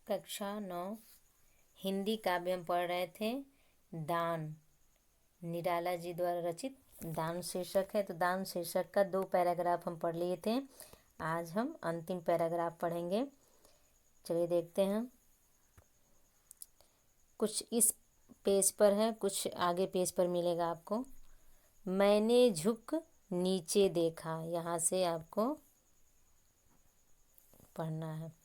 कक्षा 9 हिंदी काव्य हम पढ़ रहे थे। दान, निराला जी द्वारा रचित दान शीर्षक है। तो दान शीर्षक का 2 पैराग्राफ हम पढ़ लिए थे। आज हम अंतिम पैराग्राफ पढ़ेंगे। चलिए देखते हैं। कुछ इस पेज पर है, कुछ आगे पेज पर मिलेगा आपको। मैंने झुक नीचे देखा, यहाँ से आपको पढ़ना है।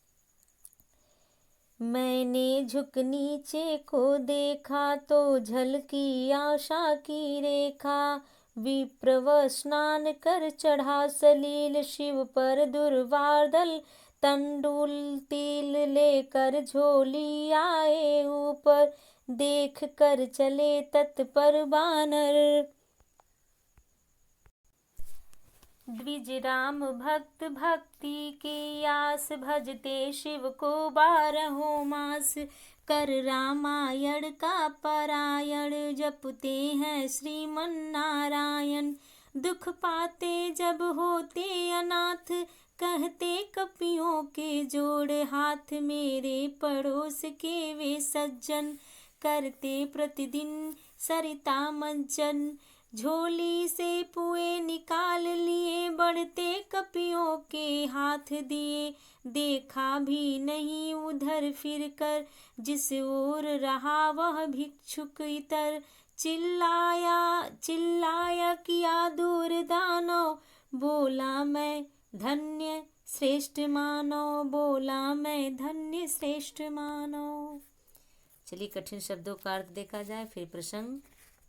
मैंने झुक नीचे को देखा तो झलकी आशा की रेखा। विप्रव स्नान कर चढ़ा सलील, शिव पर दुर्वादल तंडुल तिल लेकर झोली आए ऊपर। देख कर चले तत्पर बानर। द्विज राम भक्त भक्ति के आस, भजते शिव को 12 मास। कर रामायण का पारायण, जपते हैं श्रीमन नारायण। दुख पाते जब होते अनाथ, कहते कपियों के जोड़ हाथ। मेरे पड़ोस के वे सज्जन, करते प्रतिदिन सरिता मंचन। झोली से पुए निकाल लिए, बढ़ते कपियों के हाथ दिए। देखा भी नहीं उधर फिर कर, जिस ओर रहा वह भिक्षुक इतर। चिल्लाया चिल्लाया किया दूर दानव, बोला मैं धन्य श्रेष्ठ मानव। बोला मैं धन्य श्रेष्ठ मानव। चलिए कठिन शब्दों का अर्थ देखा जाए, फिर प्रसंग,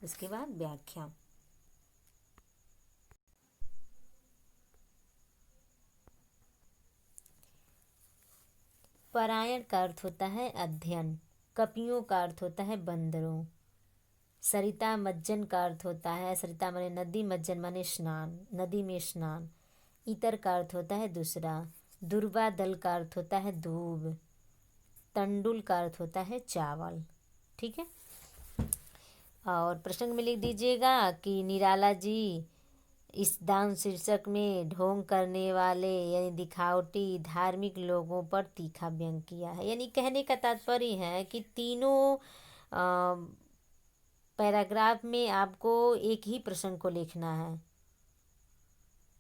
उसके बाद व्याख्या। पारायण का अर्थ होता है अध्ययन। कपियों का अर्थ होता है बंदरों। सरिता मज्जन का अर्थ होता है, सरिता माने नदी, मज्जन माने स्नान, नदी में स्नान। इतर का अर्थ होता है दूसरा। दुर्वा दल का अर्थ होता है दूब। तंडुल का अर्थ होता है चावल। ठीक है। और प्रसंग में लिख दीजिएगा कि निराला जी इस दान शीर्षक में ढोंग करने वाले यानी दिखावटी धार्मिक लोगों पर तीखा व्यंग किया है। यानी कहने का तात्पर्य है कि तीनों पैराग्राफ में आपको एक ही प्रसंग को लिखना है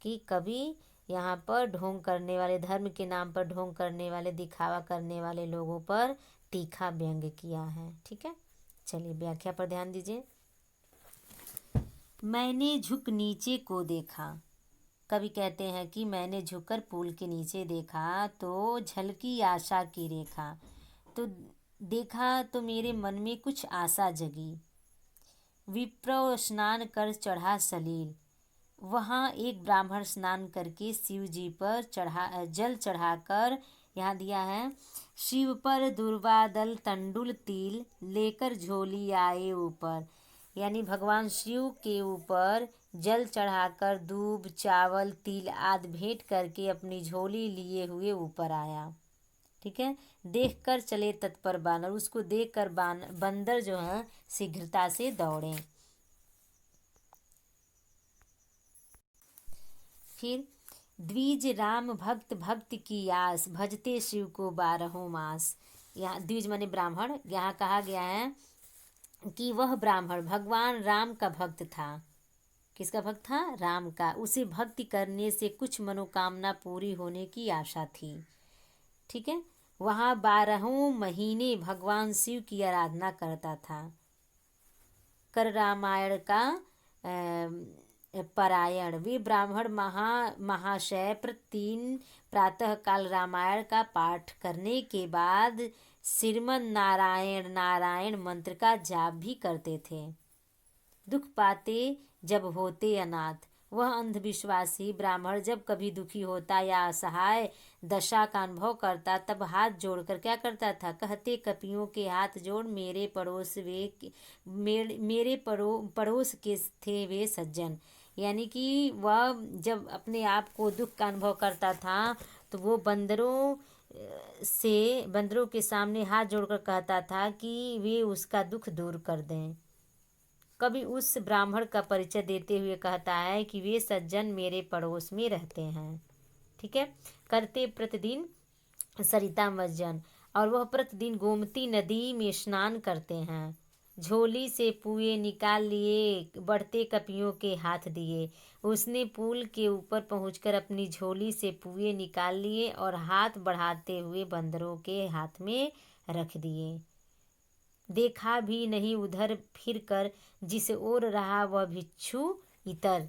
कि कभी यहाँ पर ढोंग करने वाले, धर्म के नाम पर ढोंग करने वाले, दिखावा करने वाले लोगों पर तीखा व्यंग किया है। ठीक है। चलिए व्याख्या पर ध्यान दीजिए। मैंने झुक नीचे को देखा। कवि कहते हैं कि मैंने झुककर पुल के नीचे देखा तो झलकी आशा की रेखा। तो देखा तो मेरे मन में कुछ आशा जगी। विप्र स्नान कर चढ़ा सलील। वहाँ एक ब्राह्मण स्नान करके शिव जी पर जल चढ़ाकर, यहाँ दिया है, शिव पर दुर्वादल तंडुल तिल लेकर झोली आए ऊपर। यानी भगवान शिव के ऊपर जल चढ़ाकर दूब, चावल, तिल आदि भेंट करके अपनी झोली लिए हुए ऊपर आया। ठीक है। देखकर चले तत्पर बानर। उसको देखकर बंदर जो है शीघ्रता से दौड़े। फिर द्विज राम भक्त भक्ति की आस, भजते शिव को 12 मास। यहाँ द्विज माने ब्राह्मण। यहाँ कहा गया है कि वह ब्राह्मण भगवान राम का भक्त था। किसका भक्त था? राम का। उसे भक्ति करने से कुछ मनोकामना पूरी होने की आशा थी। ठीक है। वहाँ 12 महीने भगवान शिव की आराधना करता था। कर रामायण का पारायण। वे ब्राह्मण महाशय प्रतिदिन प्रातः काल रामायण का पाठ करने के बाद श्रीमन नारायण नारायण मंत्र का जाप भी करते थे। दुख पाते जब होते अनाथ। वह अंधविश्वासी ब्राह्मण जब कभी दुखी होता या असहाय दशा का अनुभव करता तब हाथ जोड़कर क्या करता था? कहते कपियों के हाथ जोड़, मेरे पड़ोस के थे वे सज्जन। यानी कि वह जब अपने आप को दुख का अनुभव करता था तो वो बंदरों के सामने हाथ जोड़कर कहता था कि वे उसका दुख दूर कर दें। कभी उस ब्राह्मण का परिचय देते हुए कहता है कि वे सज्जन मेरे पड़ोस में रहते हैं। ठीक है। करते प्रतिदिन सरिता मज्जन। और वह प्रतिदिन गोमती नदी में स्नान करते हैं। झोली से पुए निकाल लिए, बढ़ते कपियों के हाथ दिए। उसने पुल के ऊपर पहुंचकर अपनी झोली से पुए निकाल लिए और हाथ बढ़ाते हुए बंदरों के हाथ में रख दिए। देखा भी नहीं उधर फिर कर, जिस ओर रहा वह भिक्षु इतर।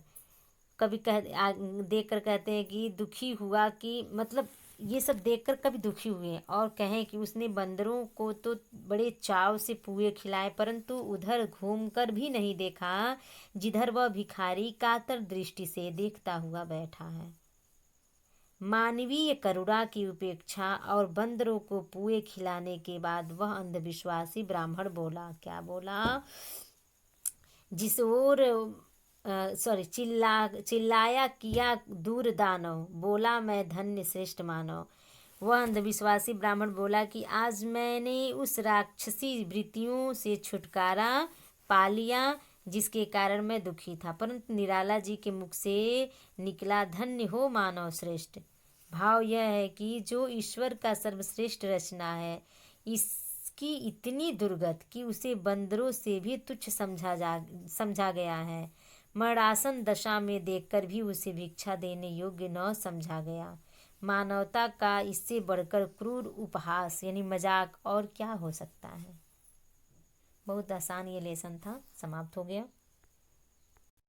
कभी देख कर कहते हैं कि दुखी हुआ, कि मतलब ये सब देखकर कभी दुखी हुए और कहें कि उसने बंदरों को तो बड़े चाव से पुए खिलाए, परंतु उधर घूमकर भी नहीं देखा जिधर वह भिखारी कातर दृष्टि से देखता हुआ बैठा है। मानवीय करुणा की उपेक्षा और बंदरों को पुए खिलाने के बाद वह अंधविश्वासी ब्राह्मण बोला, क्या बोला, जिस ओर चिल्लाया किया दूर दानव, बोला मैं धन्य श्रेष्ठ मानव। वह अंधविश्वासी ब्राह्मण बोला कि आज मैंने उस राक्षसी वृत्तियों से छुटकारा पा लिया जिसके कारण मैं दुखी था। परंतु निराला जी के मुख से निकला, धन्य हो मानव श्रेष्ठ। भाव यह है कि जो ईश्वर का सर्वश्रेष्ठ रचना है, इसकी इतनी दुर्गत कि उसे बंदरों से भी तुच्छ समझा गया है। मरणासन दशा में देखकर भी उसे भिक्षा देने योग्य न समझा गया। मानवता का इससे बढ़कर क्रूर उपहास यानी मजाक और क्या हो सकता है। बहुत आसान ये लेसन था, समाप्त हो गया।